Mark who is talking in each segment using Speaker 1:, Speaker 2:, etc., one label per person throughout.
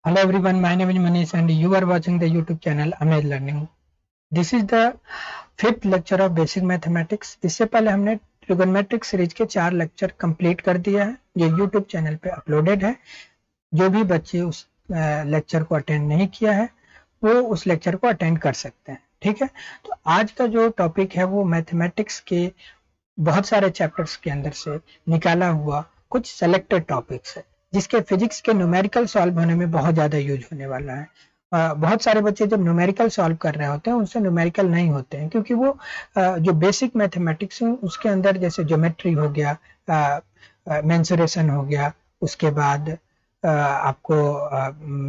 Speaker 1: Hello everyone, my name is Manish and you are watching the YouTube channel Amaz Learning. This is the 5th lecture of Basic Mathematics. इससे पहले हमने trigonometric series के 4 lecture complete कर दिया है, ये YouTube channel पे uploaded है। जो भी बच्चे उस लेक्चर को अटेंड नहीं किया है वो उस लेक्चर को अटेंड कर सकते हैं। ठीक है, तो आज का जो टॉपिक है वो मैथमेटिक्स के बहुत सारे चैप्टर्स के अंदर से निकाला हुआ कुछ सेलेक्टेड टॉपिक्स है, जिसके फिजिक्स के न्यूमेरिकल सॉल्व होने में बहुत ज़्यादा यूज होने वाला है। बहुत सारे बच्चे जब न्यूमेरिकल सॉल्व कर रहे होते हैं उनसे न्यूमेरिकल नहीं होते हैं, क्योंकि वो जो बेसिक मैथमेटिक्स है उसके अंदर जैसे ज्योमेट्री हो गया, मेंसुरेशन हो गया, उसके बाद आपको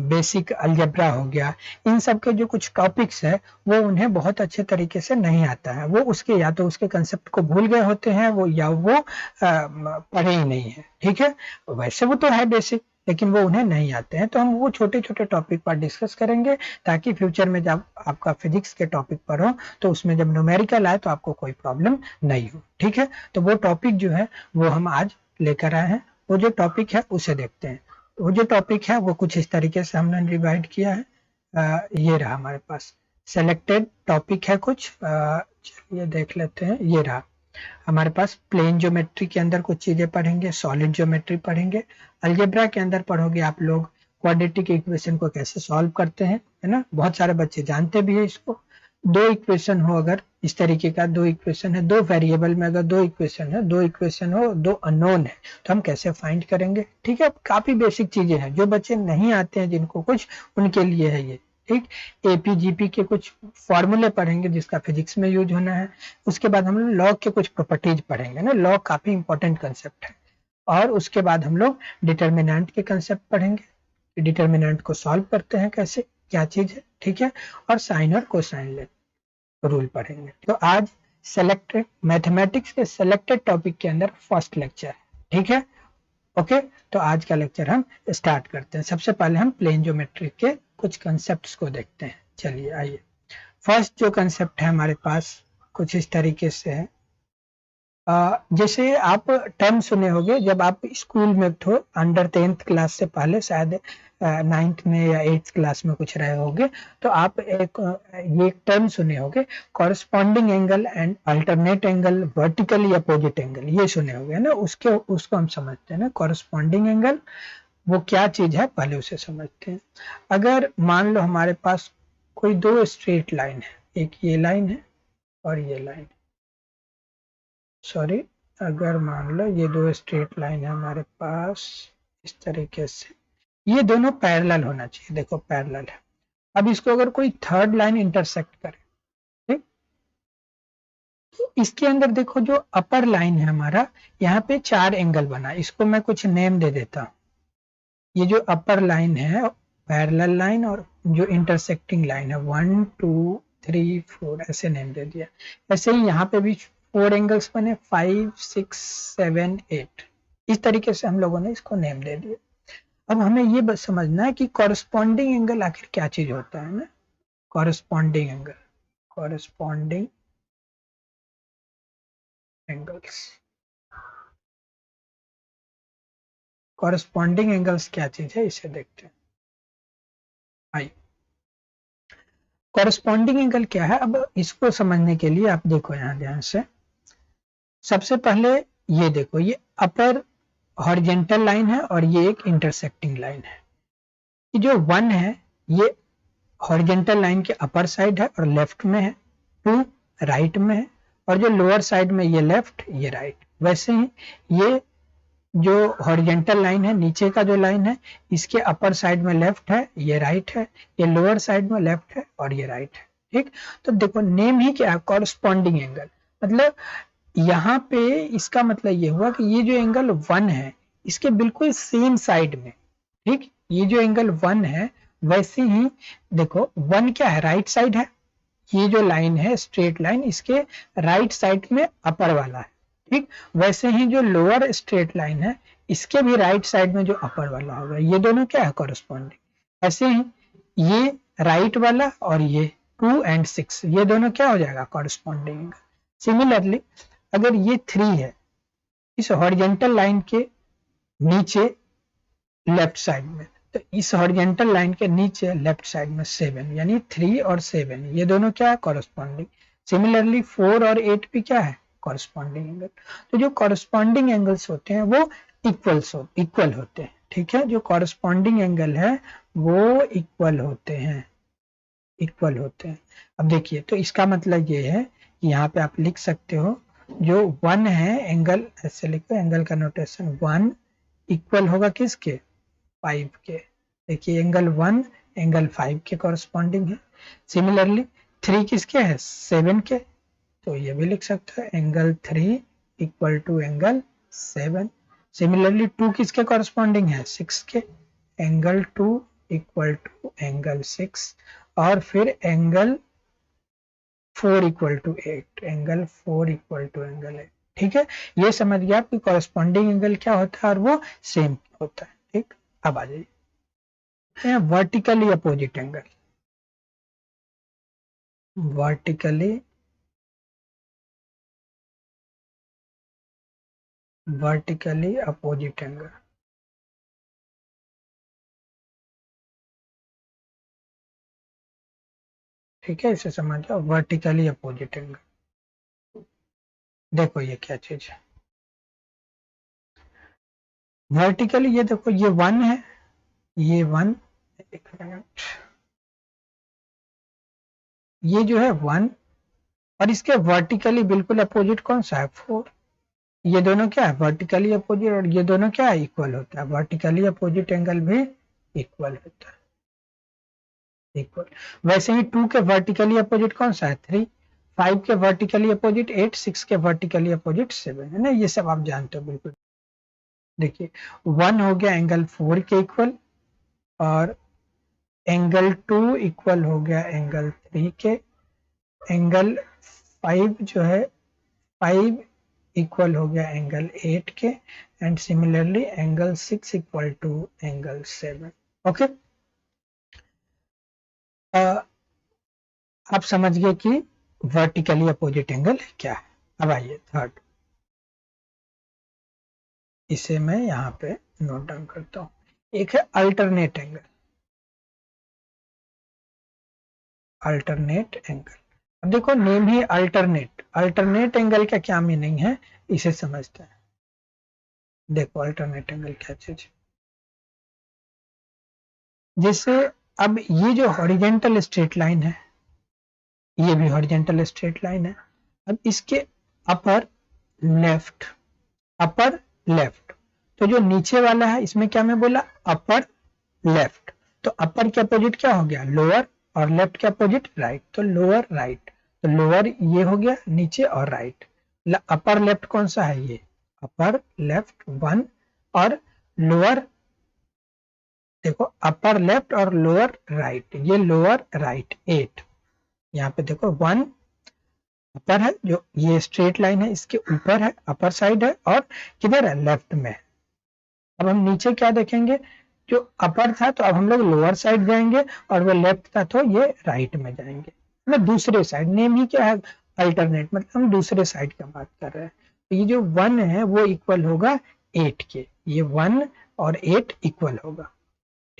Speaker 1: बेसिक अलजेब्रा हो गया, इन सब के जो कुछ टॉपिक्स है वो उन्हें बहुत अच्छे तरीके से नहीं आता है। वो उसके या तो उसके कंसेप्ट को भूल गए होते हैं वो, या वो पढ़े ही नहीं है। ठीक है, वैसे वो तो है बेसिक, लेकिन वो उन्हें नहीं आते हैं। तो हम वो छोटे छोटे टॉपिक पर डिस्कस करेंगे ताकि फ्यूचर में जब आपका फिजिक्स के टॉपिक पर हो तो उसमें जब न्यूमेरिकल आए तो आपको कोई प्रॉब्लम नहीं हो। ठीक है, तो वो टॉपिक जो है वो हम आज लेकर आए हैं। वो जो टॉपिक है उसे देखते हैं। वो जो टॉपिक है वो कुछ इस तरीके से हमने डिवाइड किया है। ये रहा हमारे पास सेलेक्टेड टॉपिक है कुछ, चलिए देख लेते हैं। ये रहा हमारे पास प्लेन ज्योमेट्री के अंदर कुछ चीजें पढ़ेंगे, सॉलिड ज्योमेट्री पढ़ेंगे, अलजेब्रा के अंदर पढ़ोगे आप लोग क्वाड्रेटिक इक्वेशन को कैसे सॉल्व करते हैं, है ना। बहुत सारे बच्चे जानते भी है इसको। दो इक्वेशन हो, अगर इस तरीके का दो इक्वेशन है, दो वेरिएबल में अगर दो इक्वेशन है, दो इक्वेशन हो, दो अननोन है, तो हम कैसे फाइंड करेंगे। ठीक है, काफी बेसिक चीजें हैं। जो बच्चे नहीं आते हैं जिनको कुछ, उनके लिए है ये। ठीक, एपीजीपी के कुछ फॉर्मूले पढ़ेंगे जिसका फिजिक्स में यूज होना है। उसके बाद हम लोग लॉग के कुछ प्रॉपर्टीज पढ़ेंगे ना, लॉग काफी इंपॉर्टेंट कंसेप्ट है। और उसके बाद हम लोग डिटर्मिनेंट के कंसेप्ट पढ़ेंगे, डिटर्मिनेंट को सॉल्व करते हैं कैसे, क्या चीज है। ठीक है, और साइन और कोसाइन रूल पढ़ेंगे। तो आज सेलेक्टेड मैथमेटिक्स के सेलेक्टेड टॉपिक के अंदर फर्स्ट लेक्चर है। ठीक है, ओके, तो आज का लेक्चर हम स्टार्ट करते हैं। सबसे पहले हम प्लेन ज्योमेट्री के कुछ कंसेप्ट्स को देखते हैं। चलिए आइए, फर्स्ट जो कंसेप्ट है हमारे पास कुछ इस तरीके से है। जैसे आप टर्म सुने होंगे जब आप स्कूल में थे, अंडर 10th क्लास से पहले, शायद 9th में या 8th क्लास में कुछ रहे होंगे, तो आप ये टर्म सुने होंगे, corresponding angle and alternate angle, vertical या अपोजिट एंगल, ये सुने होंगे ना। उसको हम समझते हैं ना, कॉरस्पॉन्डिंग एंगल वो क्या चीज है पहले उसे समझते हैं। अगर मान लो हमारे पास कोई दो स्ट्रेट लाइन है, एक ये लाइन है और ये लाइन, सॉरी, अगर मान लो ये दो स्ट्रेट लाइन है हमारे पास इस तरीके से, ये दोनों पैरेलल होना चाहिए। देखो पैरेलल है। अब इसको अगर कोई थर्ड लाइन इंटरसेक्ट करे, ठीक, तो इसके अंदर देखो जो अपर लाइन है हमारा, यहाँ पे 4 एंगल बना, इसको मैं कुछ नेम दे देता हूँ। ये जो अपर लाइन है पैरेलल लाइन, और जो इंटरसेक्टिंग लाइन है 1 2 3 4 ऐसे नेम दे दिया। ऐसे ही यहाँ पे भी 4 एंगल्स बने, 5 6 7 8, इस तरीके से हम लोगों ने इसको नेम दे दिया। अब हमें ये बस समझना है कि कॉरस्पॉन्डिंग एंगल आखिर क्या चीज होता है ना। Corresponding angle, corresponding angles, corresponding angles क्या चीज है इसे देखते हैं। आइए, कॉरस्पॉन्डिंग एंगल क्या है, अब इसको समझने के लिए आप देखो यहाँ ध्यान से। सबसे पहले ये देखो, ये अपर हॉरिजेंटल लाइन है और ये एक इंटरसेक्टिंग लाइन है। ये जो 1 है ये हॉरिजेंटल लाइन के अपर साइड है और लेफ्ट में है, 2 राइट में है, और जो लोअर साइड में ये लेफ्ट ये राइट। वैसे ही ये जो हॉरिजेंटल लाइन है, नीचे का जो लाइन है, इसके अपर साइड में लेफ्ट है, ये राइट है, ये लोअर साइड में लेफ्ट है और ये राइट है। ठीक, तो देखो नेम ही क्या है, कॉरस्पॉन्डिंग एंगल। मतलब यहाँ पे इसका मतलब ये हुआ कि ये जो एंगल 1 है इसके बिल्कुल सेम साइड में, ठीक, ये जो एंगल 1 है वैसे ही देखो 1 क्या है, राइट साइड है। ये जो लाइन है स्ट्रेट लाइन, इसके राइट साइड में अपर वाला है। ठीक, वैसे ही जो लोअर स्ट्रेट लाइन है इसके भी राइट साइड में जो अपर वाला होगा, ये दोनों क्या है, कॉरस्पॉन्डिंग। ऐसे ही ये राइट वाला और ये 2 और 6 ये दोनों क्या हो जाएगा, कॉरस्पॉन्डिंग एंगल। सिमिलरली अगर ये 3 है, इस हॉरिजेंटल लाइन के नीचे लेफ्ट साइड में, तो इस हॉरिजॉन्टल लाइन के नीचे लेफ्ट साइड में 7 यानी 3 और 7 ये दोनों क्या है कॉरस्पॉन्डिंग। सिमिलरली 4 और 8 भी क्या है कॉरस्पॉन्डिंग एंगल। तो जो कॉरस्पॉन्डिंग एंगल्स होते हैं वो इक्वल होते हैं, ठीक है। जो कॉरस्पॉन्डिंग एंगल है वो इक्वल होते हैं। अब देखिए तो इसका मतलब ये है कि यहाँ पे आप लिख सकते हो जो 1 है एंगल, ऐसे लिखो एंगल का नोटेशन 1 इक्वल होगा किसके 5 के। देखिए एंगल 1 एंगल 5 के कॉरस्पॉन्डिंग है। सिमिलरली 3 किसके है 7 के, तो ये भी लिख सकते हैं angle 3 equal to angle 7। Similarly 2 किसके कॉरस्पॉन्डिंग है 6 के, एंगल 2 इक्वल टू एंगल 6। और फिर angle 4 equal to 8, angle 4 equal to angle 8, ठीक है। ये समझ गया आपकी कॉरस्पॉन्डिंग एंगल क्या होता है और वो सेम होता है, ठीक। अब आ जाइए vertically opposite angle. Vertically opposite angle, ठीक है। इसे समझ जाओ वर्टिकली अपोजिट एंगल। देखो ये क्या चीज है वर्टिकली, ये देखो ये 1 है, ये 1, एक मिनट, ये जो है 1 और इसके वर्टिकली बिल्कुल अपोजिट कौन सा है 4। ये दोनों क्या है वर्टिकली अपोजिट और ये दोनों क्या है इक्वल होता है। वर्टिकली अपोजिट एंगल भी इक्वल होता है, इक्वल। वैसे ही 2 के वर्टिकली अपोजिट कौन सा है 3, 5 के वर्टिकली अपोजिट 8, 6 के वर्टिकली अपोजिट 7, है ना। ये सब आप जानते हो बिल्कुल। देखिए 1 हो गया एंगल 4 के इक्वल और एंगल 2 इक्वल हो गया एंगल 3 के, एंगल 5 जो है 5 इक्वल हो गया एंगल 8 के, and similarly angle 6 equal to angle 7। Okay, आप समझ गए कि वर्टिकली अपोजिट एंगल क्या है। अब आइए थर्ड, इसे मैं यहाँ पे नोट डाउन करता हूँ। एक है अल्टरनेट एंगल, अल्टरनेट एंगल। अब देखो नेम ही अल्टरनेट एंगल का क्या मीनिंग है इसे समझते हैं। देखो अल्टरनेट एंगल क्या चीज, जैसे अब ये जो हॉरिजॉन्टल स्ट्रेट लाइन है, ये भी हॉरिजॉन्टल स्ट्रेट लाइन है। अब इसके अपर लेफ्ट, तो जो नीचे वाला है इसमें क्या मैं बोला अपर लेफ्ट, तो अपर के अपोजिट क्या हो गया लोअर और लेफ्ट के अपोजिट राइट, तो लोअर राइट। तो लोअर ये हो गया नीचे और राइट। अपर लेफ्ट कौन सा है ये अपर लेफ्ट 1 और लोअर, देखो अपर लेफ्ट और लोअर राइट, ये लोअर राइट 8। यहाँ पे देखो 1 अपर है, जो ये स्ट्रेट लाइन है इसके ऊपर है अपर साइड है और किधर है लेफ्ट में। अब हम नीचे क्या देखेंगे, जो अपर था तो अब हम लोग लोअर साइड जाएंगे और वो लेफ्ट था तो ये राइट में जाएंगे, मतलब दूसरे साइड। नेम ही क्या है अल्टरनेट, मतलब हम दूसरे साइड का बात कर रहे हैं। तो ये जो 1 है वो इक्वल होगा 8 के, ये 1 और 8 इक्वल होगा,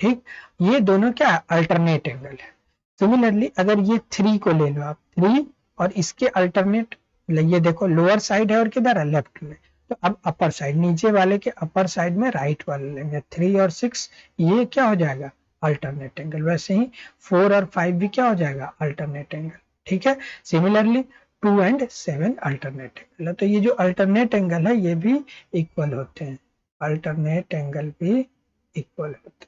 Speaker 1: ठीक। ये दोनों क्या अल्टरनेट एंगल है। सिमिलरली अगर ये 3 को ले लो आप 3 और इसके अल्टरनेट, ये देखो लोअर साइड है और किधर है लेफ्ट में, तो अब अपर साइड नीचे वाले के अपर साइड में राइट वाले लेंगे 3 और 6, ये क्या हो जाएगा अल्टरनेट एंगल। वैसे ही 4 और 5 भी क्या हो जाएगा अल्टरनेट एंगल, ठीक है। सिमिलरली 2 एंड 7 अल्टरनेट एंगल है। तो ये जो अल्टरनेट एंगल है ये भी इक्वल होते हैं, अल्टरनेट एंगल भी इक्वल होते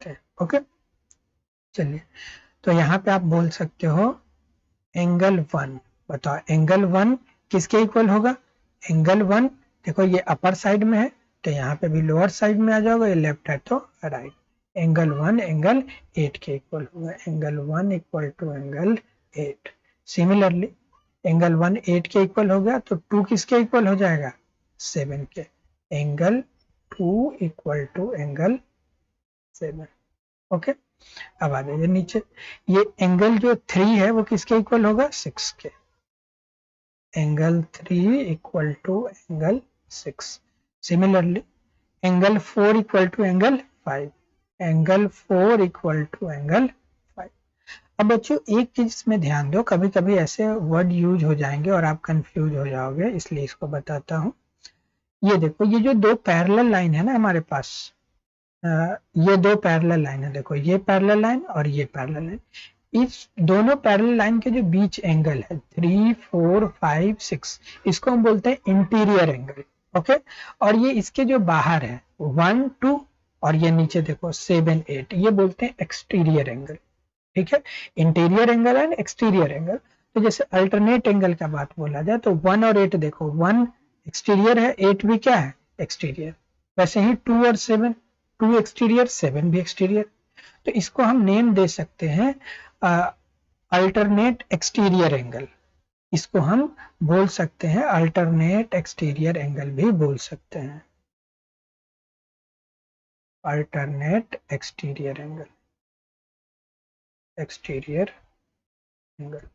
Speaker 1: हैं, ओके। चलिए तो यहाँ पे आप बोल सकते हो एंगल 1, बताओ एंगल 1 किसके इक्वल होगा। एंगल 1 देखो ये अपर साइड में है तो यहाँ पे भी लोअर साइड में आ जाओगे, ये लेफ्ट है तो राइट। एंगल 1 एंगल 8 के इक्वल होगा, angle 1 equal to angle 8। Similarly angle 1 8 के इक्वल हो गया तो 2 किसके इक्वल हो जाएगा 7 के, angle 2 equal to angle 7, okay. अब आ जाइए नीचे, ये एंगल जो 3 है वो किसके इक्वल होगा 6 के, angle 3 equal to angle 6। Similarly angle 4 equal to angle 5, angle 4 equal to angle 5। अब बच्चों एक चीज इसमें ध्यान दो, कभी कभी ऐसे वर्ड यूज हो जाएंगे और आप कंफ्यूज हो जाओगे, इसलिए इसको बताता हूँ। ये देखो, ये जो दो पैरेलल लाइन है ना हमारे पास, ये दो पैरेलल लाइन है, देखो ये पैरेलल लाइन और ये पैरेलल लाइन, इस दोनों पैरेलल लाइन के जो बीच एंगल है 3, 4, 5, 6, इसको हम बोलते हैं इंटीरियर एंगल। ओके, और ये इसके जो बाहर है 1, 2 और ये नीचे देखो 7, 8, ये बोलते हैं एक्सटीरियर एंगल। ठीक है, interior angle and exterior angle. तो जैसे अल्टरनेट एंगल का बात बोला जाए तो 1 और 8 देखो, 1 एक्सटीरियर है, 8 भी क्या है, एक्सटीरियर। वैसे ही 2 और 7, 2 एक्सटीरियर, 7 भी एक्सटीरियर। तो इसको हम नेम दे सकते हैं अल्टरनेट एक्सटीरियर एंगल, इसको हम बोल सकते हैं अल्टरनेट एक्सटीरियर एंगल भी बोल सकते हैं, alternate exterior angle, exterior angle.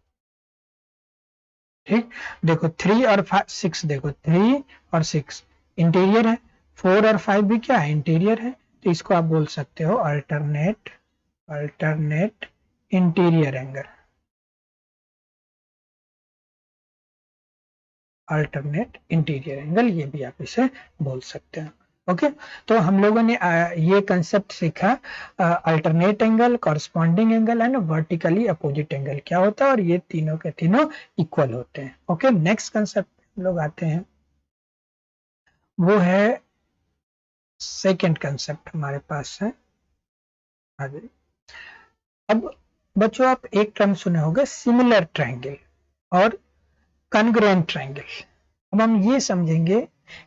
Speaker 1: ठीक, देखो 3 और 6, देखो 3 और 6 इंटीरियर है, 4 और 5 भी क्या है, इंटीरियर है। तो इसको आप बोल सकते हो alternate, alternate interior angle, alternate interior angle, ये भी आप इसे बोल सकते हैं। ओके, तो हम लोगों ने ये कंसेप्ट सीखा, alternate angle, corresponding angle and vertically opposite angle क्या होता है, और ये तीनों के तीनों इक्वल होते हैं। ओके, नेक्स्ट कंसेप्ट हम लोग आते हैं, वो है सेकंड कंसेप्ट हमारे पास है। अब बच्चों आप एक टर्म सुने होंगे सिमिलर ट्रायंगल और कॉन्ग्रुएंट ट्रायंगल। अब हम ये समझेंगे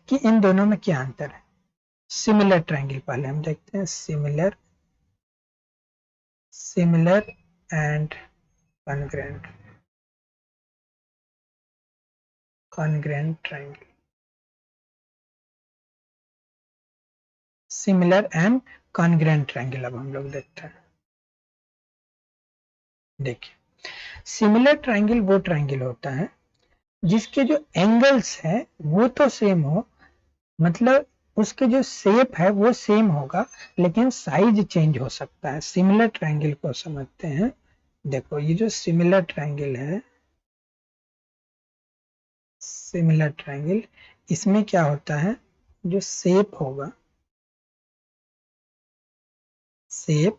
Speaker 1: कि इन दोनों में क्या अंतर है। सिमिलर ट्रायंगल पहले हम देखते हैं, similar, similar and congruent, congruent triangle, similar and congruent triangle अब हम लोग देखते हैं। देखिए, सिमिलर ट्रायंगल वो ट्रायंगल होता है जिसके जो एंगल्स है वो तो सेम हो, मतलब उसके जो शेप है वो सेम होगा, लेकिन साइज चेंज हो सकता है। सिमिलर ट्रायंगल को समझते हैं। देखो ये जो सिमिलर ट्रायंगल है, सिमिलर ट्रायंगल, इसमें क्या होता है, जो शेप होगा, शेप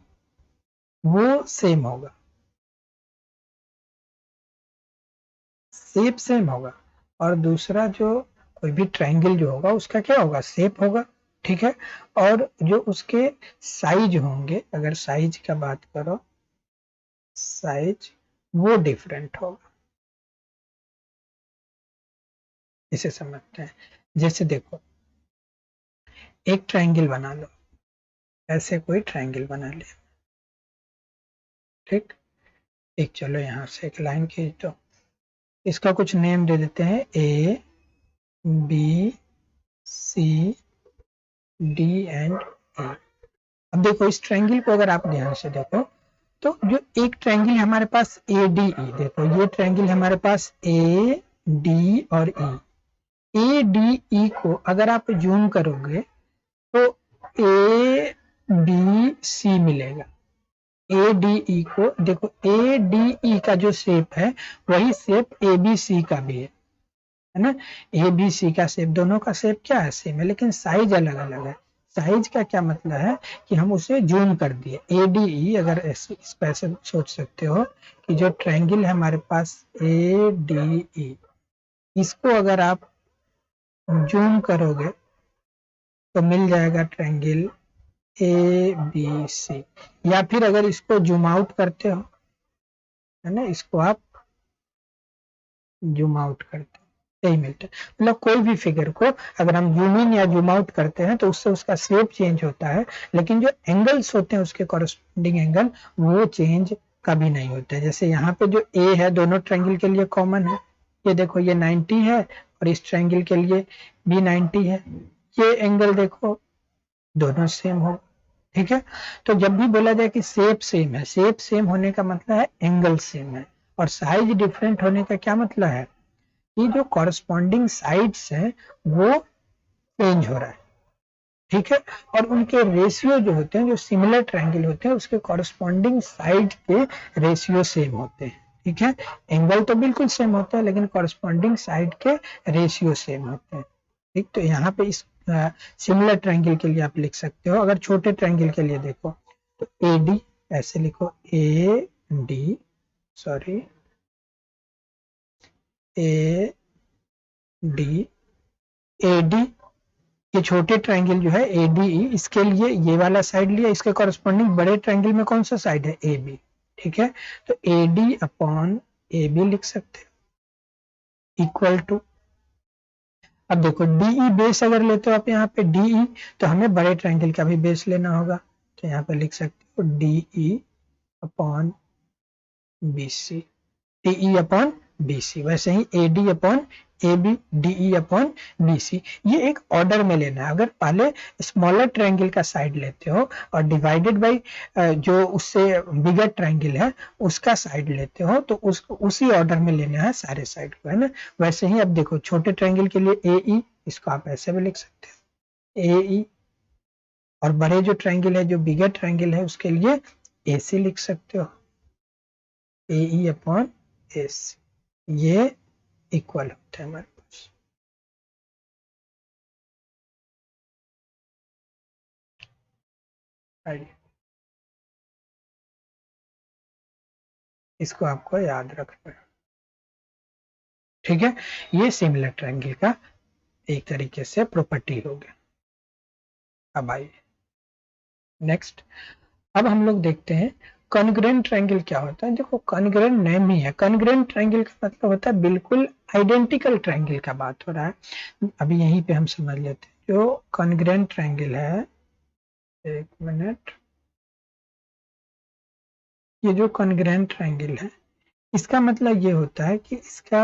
Speaker 1: वो सेम होगा, शेप सेम होगा, और दूसरा जो कोई भी ट्रायंगल जो होगा उसका क्या होगा, शेप होगा। ठीक है, और जो उसके साइज होंगे, अगर साइज का बात करो, साइज वो डिफरेंट होगा। इसे समझते हैं। जैसे देखो, एक ट्रायंगल बना लो, ऐसे कोई ट्रायंगल बना लिया, ठीक, एक चलो यहां से एक लाइन खींच दो, इसका कुछ नेम दे देते हैं, A B C D and A. अब देखो इस ट्रायंगल को अगर आप ध्यान से देखो, तो जो एक ट्रायंगल है हमारे पास ए डी ई, देखो ये ट्रायंगल है हमारे पास ए डी और ई। ए डी ई को अगर आप जूम करोगे तो ए बी सी मिलेगा। ए डी ई को देखो, ए डी ई का जो शेप है वही शेप ए बी सी का भी है ना। ए बी सी का शेप, दोनों का शेप क्या है, सेम है, लेकिन साइज अलग अलग है। साइज का क्या मतलब है कि हम उसे जूम कर दिए। ए डी ई, अगर इस पर ऐसे सोच सकते हो कि जो ट्रायंगल है हमारे पास ए डी ई, इसको अगर आप जूम करोगे तो मिल जाएगा ट्रायंगल ए बी सी। या फिर अगर इसको जूम आउट करते हो, है ना, इसको आप जूम आउट करते हो, यही मिलता है। मतलब कोई भी फिगर को अगर हम जूम इन या जूम आउट करते हैं तो उससे उसका शेप चेंज होता है, लेकिन जो एंगल्स होते हैं उसके कॉरस्पॉन्डिंग एंगल वो चेंज कभी नहीं होते हैं। जैसे यहाँ पे जो ए है दोनों ट्रायंगल के लिए कॉमन है, ये देखो ये 90 है और इस ट्रायंगल के लिए भी 90 है। ये एंगल देखो दोनों सेम हो, ठीक है। तो जब भी बोला जाए कि शेप सेम है, शेप सेम होने का मतलब है एंगल सेम है, और साइज डिफरेंट होने का क्या मतलब है कि जो कॉरस्पॉन्डिंग साइड्स हैं वो चेंज हो रहा है। ठीक है, और उनके रेशियो जो होते हैं, जो सिमिलर ट्रायंगल होते हैं, उसके कॉरस्पॉन्डिंग साइड के रेशियो सेम होते हैं। ठीक है, एंगल तो बिल्कुल सेम होता है लेकिन कॉरस्पॉन्डिंग साइड के रेशियो सेम होते हैं। ठीक, तो यहाँ पे इस सिमिलर ट्रायंगल के लिए आप लिख सकते हो। अगर छोटे ट्रायंगल के लिए देखो तो ए डी ऐसे लिखो, A D, sorry, A D, A D, ये छोटे ट्रायंगल जो है ए डी, इसके लिए ये वाला साइड लिया, इसके कॉरस्पॉन्डिंग बड़े ट्रायंगल में कौन सा साइड है, ए बी। ठीक है, तो A D upon A B लिख सकते हो इक्वल टू, अब देखो डीई बेस अगर लेते हो आप यहाँ पे डीई, तो हमें बड़े ट्रायंगल का भी बेस लेना होगा, तो यहाँ पे लिख सकते हो D E upon B C, D E upon B C. वैसे ही A D upon A B, D E upon B C, ये एक ऑर्डर में लेना है। अगर पहले स्मॉलर ट्रायंगल का साइड लेते हो और डिवाइडेड बाय जो उससे बिगर ट्रायंगल है उसका साइड लेते हो, तो उसी ऑर्डर में लेना है सारे साइड को, है ना। वैसे ही अब देखो छोटे ट्रायंगल के लिए ए ई, इसको आप ऐसे भी लिख सकते हो ए ई, और बड़े जो ट्रायंगल है, जो बिगर ट्रायंगल है, उसके लिए ए सी लिख सकते हो, ए ई अपॉन एस, ये इक्वल होता है हमारे पास। इसको आपको याद रखना है। ठीक है, ये सिमिलर ट्रायंगल का एक तरीके से प्रॉपर्टी हो गया। अब आइए नेक्स्ट, अब हम लोग देखते हैं कॉन्ग्रुएंट ट्रायंगल क्या होता है। देखो कॉन्ग्रुएंट नेम ही है, कॉन्ग्रुएंट ट्रायंगल का मतलब होता है बिल्कुल आइडेंटिकल ट्रायंगल का बात हो रहा है। अभी यहीं पे हम समझ लेते हैं जो कॉन्ग्रुएंट ट्रायंगल है, एक मिनट, ये जो कॉन्ग्रुएंट ट्रायंगल है इसका मतलब ये होता है कि इसका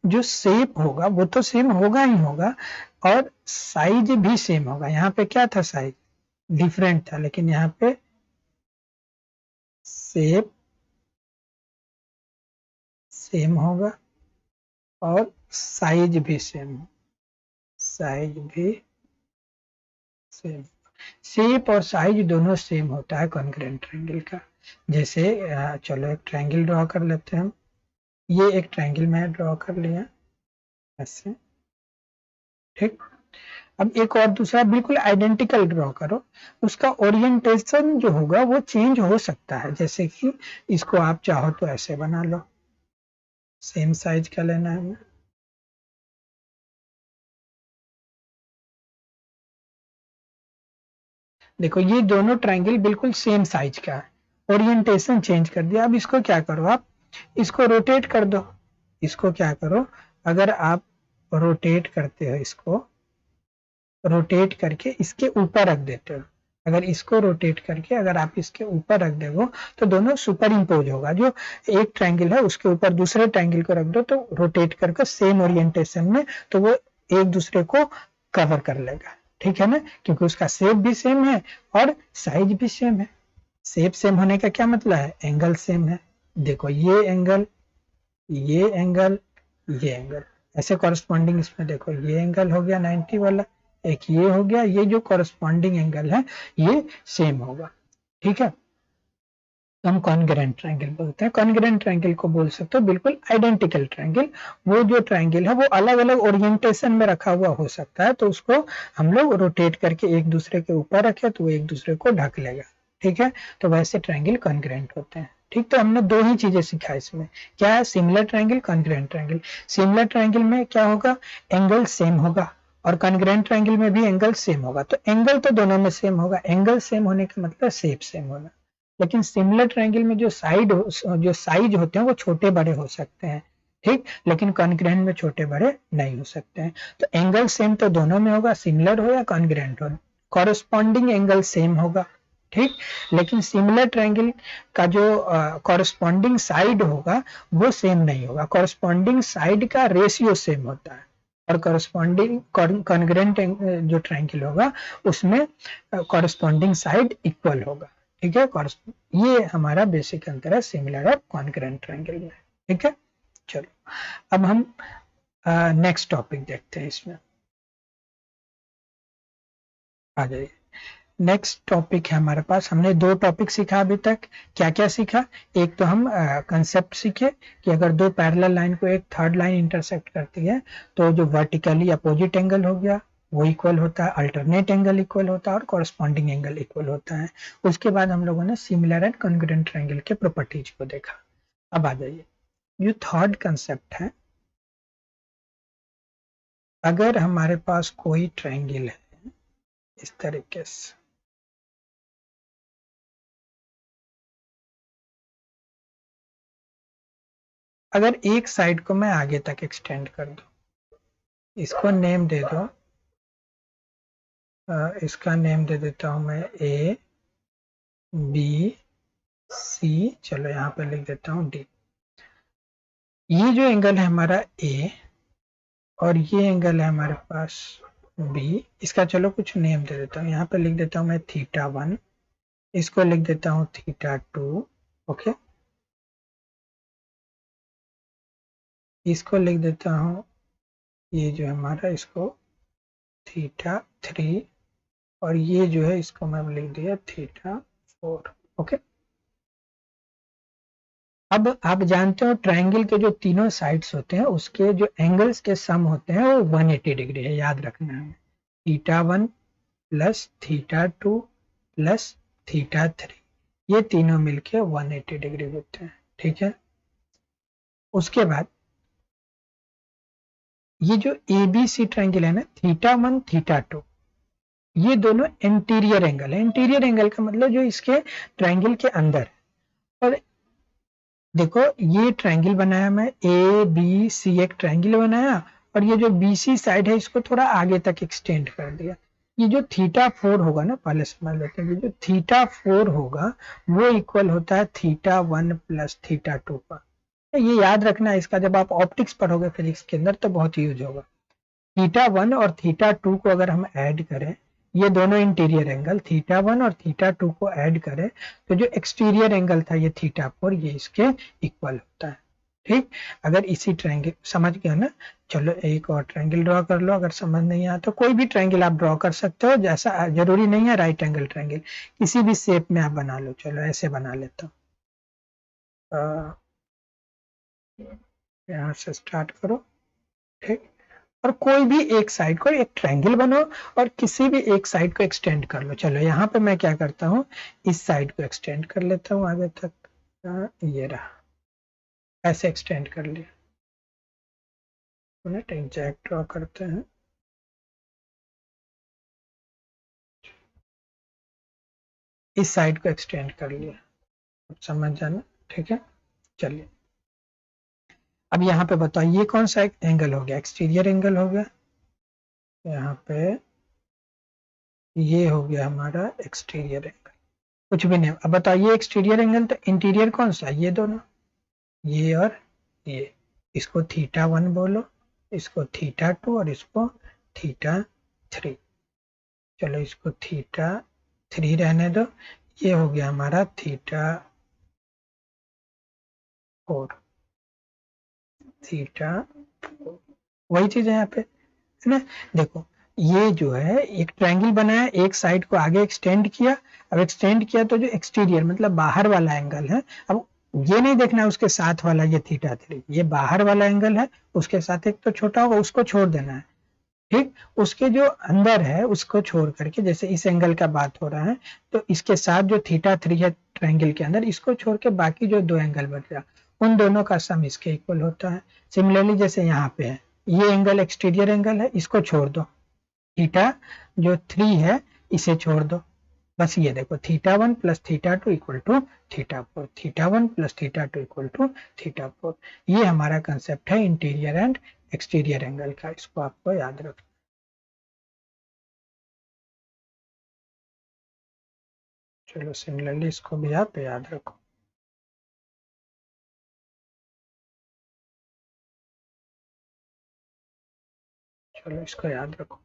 Speaker 1: जो शेप होगा वो तो सेम होगा ही होगा, और साइज भी सेम होगा। यहाँ पे क्या था, साइज डिफरेंट था, लेकिन यहाँ पे शेप सेम होगा और साइज भी सेम, साइज भी सेम, शेप और साइज दोनों सेम होता है कॉन्ग्रुएंट ट्रायंगल का। जैसे चलो एक ट्रायंगल ड्रॉ कर लेते हैं हम, ये एक ट्रायंगल मैं ड्रॉ कर लिया ऐसे। ठीक, अब एक और दूसरा बिल्कुल आइडेंटिकल ड्रॉ करो, उसका ओरिएंटेशन जो होगा वो चेंज हो सकता है। जैसे कि इसको आप चाहो तो ऐसे बना लो, सेम साइज का लेना है हमें। देखो ये दोनों ट्रायंगल बिल्कुल सेम साइज का है, ओरिएंटेशन चेंज कर दिया। अब इसको क्या करो, आप इसको रोटेट कर दो। इसको क्या करो, अगर आप रोटेट करते हो, इसको रोटेट करके इसके ऊपर रख देते हो, अगर इसको रोटेट करके अगर आप इसके ऊपर रख दोगे तो दोनों सुपर इम्पोज होगा। जो एक ट्रायंगल है उसके ऊपर दूसरे ट्रायंगल को रख दो तो रोटेट करके सेम ओरिएंटेशन में, तो वो एक दूसरे को कवर कर लेगा। ठीक है ना, क्योंकि उसका शेप भी सेम है और साइज भी सेम है। शेप सेम होने का क्या मतलब है, एंगल सेम है। देखो ये एंगल, ये एंगल, ये एंगल, ऐसे कॉरस्पॉन्डिंग इसमें देखो ये एंगल हो गया 90 वाला, एक ये हो गया, ये जो कॉरस्पॉन्डिंग एंगल है ये सेम होगा। ठीक है, तो हम कॉन्ग्रुएंट ट्रायंगल बोलते हैं। कॉन्ग्रुएंट ट्रायंगल को बोल सकते हो बिल्कुल आइडेंटिकल ट्रायंगल। वो जो ट्रायंगल है वो अलग अलग ओरिएंटेशन में रखा हुआ हो सकता है, तो उसको हम लोग रोटेट करके एक दूसरे के ऊपर रखे तो वो एक दूसरे को ढक लेगा। ठीक है, तो वैसे ट्रायंगल कॉन्ग्रुएंट होते हैं। ठीक, तो हमने दो ही चीजें सीखा इसमें, क्या है, similar triangle, congruent triangle. Similar triangle में क्या होगा, एंगल सेम होगा, और कॉन्ग्रुएंट ट्रायंगल में भी एंगल सेम होगा। तो एंगल तो दोनों में सेम होगा, एंगल सेम होने का मतलब शेप सेम होना। लेकिन सिमिलर ट्रायंगल में जो साइज होते हैं वो छोटे बड़े हो सकते हैं। ठीक, लेकिन कॉन्ग्रुएंट में छोटे बड़े नहीं हो सकते हैं। तो एंगल सेम तो दोनों में होगा, सिमिलर हो या कॉन्ग्रुएंट हो, कॉरस्पॉन्डिंग एंगल सेम होगा। ठीक, लेकिन सिमिलर ट्रायंगल का जो कॉरस्पॉन्डिंग साइड होगा वो सेम नहीं होगा, कॉरस्पॉन्डिंग साइड का रेशियो सेम होता है। और कॉरस्पॉन्डिंग कॉन्ग्रुएंट जो ट्रायंगल होगा उसमें कॉरस्पॉन्डिंग साइड इक्वल होगा। ठीक है, ये हमारा बेसिक अंतर है सिमिलर और कॉन्ग्रुएंट ट्रायंगल में। ठीक है, चलो अब हम नेक्स्ट टॉपिक देखते हैं इसमें। आ जाइए। नेक्स्ट टॉपिक है हमारे पास, हमने 2 टॉपिक सीखा अभी तक। क्या क्या सीखा? एक तो हम कंसेप्ट सीखे कि अगर 2 पैरेलल लाइन को एक थर्ड लाइन इंटरसेक्ट करती है तो जो वर्टिकली अपोजिट एंगल हो गया वो इक्वल होता है, अल्टरनेट एंगल इक्वल होता है और कॉरस्पॉन्डिंग एंगल इक्वल होता है। उसके बाद हम लोगों ने सिमिलर एंड कॉन्ग्रुएंट ट्रायंगल के प्रॉपर्टीज को देखा। अब आ जाइए, जो थर्ड कंसेप्ट है, अगर हमारे पास कोई ट्रायंगल है इस तरीके से, अगर एक साइड को मैं आगे तक एक्सटेंड कर दूं, इसको नेम दे दो, इसका नेम दे देता हूं मैं ए बी सी, चलो यहाँ पे लिख देता हूं डी। ये जो एंगल है हमारा ए और ये एंगल है हमारे पास बी, इसका चलो कुछ नेम दे देता हूँ। यहाँ पे लिख देता हूँ मैं θ1, इसको लिख देता हूँ θ2, ओके। इसको लिख देता हूँ, ये जो हमारा इसको θ3, और ये जो है इसको मैं लिख दिया θ4, ओके। अब आप जानते हो ट्रायंगल के जो तीनों साइड्स होते हैं उसके जो एंगल्स के सम होते हैं वो 180 डिग्री है, याद रखना है। θ1 प्लस θ2 प्लस θ3, ये तीनों मिलके 180 डिग्री होते हैं, ठीक है। उसके बाद ये जो ABC ट्रायंगल है ना, θ1 θ2, ये दोनों इंटीरियर एंगल है। इंटीरियर एंगल का मतलब जो इसके ट्रायंगल के अंदर है। और देखो ये ट्रायंगल बनाया मैं, ए बी सी एक ट्रायंगल बनाया, और ये जो BC साइड है इसको थोड़ा आगे तक एक्सटेंड कर दिया। ये जो θ4 होगा ना, पहले समझ लेते हैं, ये जो θ4 होगा वो इक्वल होता है θ1 प्लस θ2 का। ये याद रखना है, इसका जब आप ऑप्टिक्स पढ़ोगे फिजिक्स के अंदर तो बहुत यूज होगा। θ1 और θ2 को अगर हम ऐड करें, ये दोनों इंटीरियर एंगल, θ1 और θ2 को ऐड करें तो जो एक्सटीरियर एंगल था ये θ4, ये इसके इक्वल होता है, ठीक। अगर इसी ट्रायंगल, समझ गया ना? चलो एक और ट्रायंगल ड्रॉ कर लो, अगर समझ नहीं आया तो कोई भी ट्रायंगल आप ड्रॉ कर सकते हो, जैसा जरूरी नहीं है राइट एंगल ट्रायंगल, किसी भी शेप में आप बना लो। चलो ऐसे बना लेता हूँ, यहाँ से स्टार्ट करो, ठीक। और कोई भी एक साइड को एक ट्रायंगल बनाओ और किसी भी एक साइड को एक्सटेंड कर लो। चलो यहाँ पे मैं क्या करता हूँ, इस साइड को एक्सटेंड कर लेता हूँ आगे तक, ये रहा, ऐसे एक्सटेंड कर लिया। एग्जैक्ट ड्रॉ करते हैं, इस साइड को एक्सटेंड कर लिया, अब समझ जाना, ठीक है। चलिए अब यहाँ पे बताओ ये कौन सा एंगल हो गया, एक्सटीरियर एंगल हो गया। यहाँ पे ये हो गया हमारा एक्सटीरियर एंगल, कुछ भी नहीं। अब बताओ ये एक्सटीरियर एंगल, तो इंटीरियर कौन सा, ये दोनों, ये और ये, इसको θ1 बोलो, इसको θ2 और इसको θ3। चलो इसको θ3 रहने दो, ये हो गया हमारा θ4, θ4, वही चीज है यहाँ पे, है ना। देखो ये जो है एक ट्रायंगल बनाया, एक साइड को आगे एक्सटेंड किया, अब एक्सटेंड किया तो जो एक्सटीरियर मतलब बाहर वाला एंगल है, अब ये नहीं देखना है उसके साथ वाला ये θ3, ये बाहर वाला एंगल है, उसके साथ एक तो छोटा होगा उसको छोड़ देना है, ठीक। उसके जो अंदर है उसको छोड़ करके, जैसे इस एंगल का बात हो रहा है तो इसके साथ जो θ3 है ट्रायंगल के अंदर, इसको छोड़ के बाकी जो 2 एंगल बच गया उन दोनों का सम इसके इक्वल होता है। सिमिलरली जैसे यहाँ पे है, ये एंगल एक्सटीरियर एंगल है, इसको छोड़ दो, थीटा जो 3 है इसे छोड़ दो, बस ये देखो θ1 plus θ2 equal to θ4, θ1 plus θ2 equal to θ4। ये हमारा कंसेप्ट है इंटीरियर एंड एक्सटीरियर एंगल का, इसको आपको याद रखना। चलो सिमिलरली इसको भी आप याद रखो। चलो इसको याद रखो,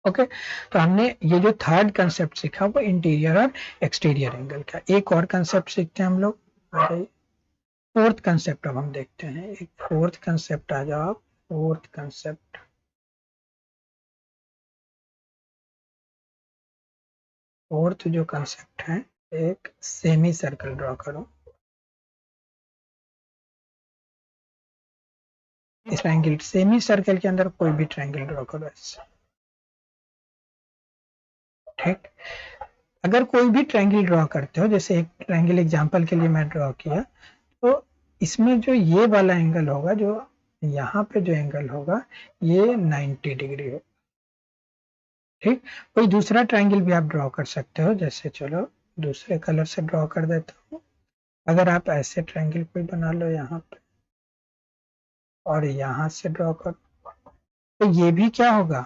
Speaker 1: ओके। तो हमने ये जो थर्ड कंसेप्ट सीखा वो इंटीरियर और एक्सटीरियर एंगल का। एक और कंसेप्ट सीखते हैं हम लोग, फोर्थ कंसेप्ट अब हम देखते हैं। एक फोर्थ कंसेप्ट आ जाओ आप, फोर्थ कंसेप्ट, फोर्थ जो कंसेप्ट है, एक सेमी सर्कल ड्रॉ करो। इस ट्रायंगल, सेमी सर्कल के अंदर कोई भी ट्रायंगल ड्रॉ करो ऐसे, ठीक। अगर कोई भी ट्रायंगल ड्रॉ करते हो, जैसे एक ट्रायंगल एग्जांपल के लिए मैं ड्रॉ किया, तो इसमें जो ये वाला एंगल होगा, जो यहाँ पे जो एंगल होगा, ये 90 डिग्री होगा, ठीक। कोई दूसरा ट्रायंगल भी आप ड्रॉ कर सकते हो, जैसे चलो दूसरे कलर से ड्रॉ कर देता हूँ। अगर आप ऐसे ट्रायंगल कोई बना लो यहाँ पे और यहाँ से ड्रॉ कर, तो ये भी क्या होगा,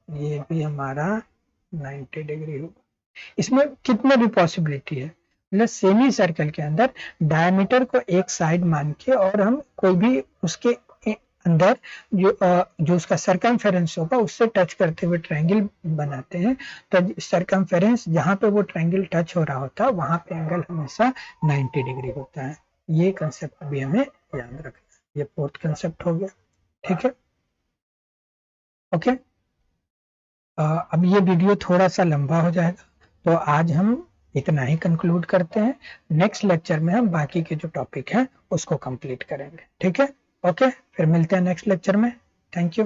Speaker 1: ये भी हमारा 90 डिग्री होगा। इसमें कितने भी पॉसिबिलिटी है, मतलब सेमी सर्कल के अंदर डायमीटर को एक साइड मान के और हम कोई भी उसके अंदर जो उसका सरकमफेरेंस होगा उससे टच करते हुए ट्रायंगल बनाते हैं। तो सरकमफेरेंस जहां पे वो ट्रायंगल टच हो रहा होता है वहां पे एंगल हमेशा 90 डिग्री होता है। ये कंसेप्ट भी हमें याद रखना है। ये फोर्थ कंसेप्ट हो गया, ठीक है, ओके। अब ये वीडियो थोड़ा सा लंबा हो जाएगा, तो आज हम इतना ही कंक्लूड करते हैं। नेक्स्ट लेक्चर में हम बाकी के जो टॉपिक हैं उसको कंप्लीट करेंगे, ठीक है, ओके। फिर मिलते हैं नेक्स्ट लेक्चर में। Thank you.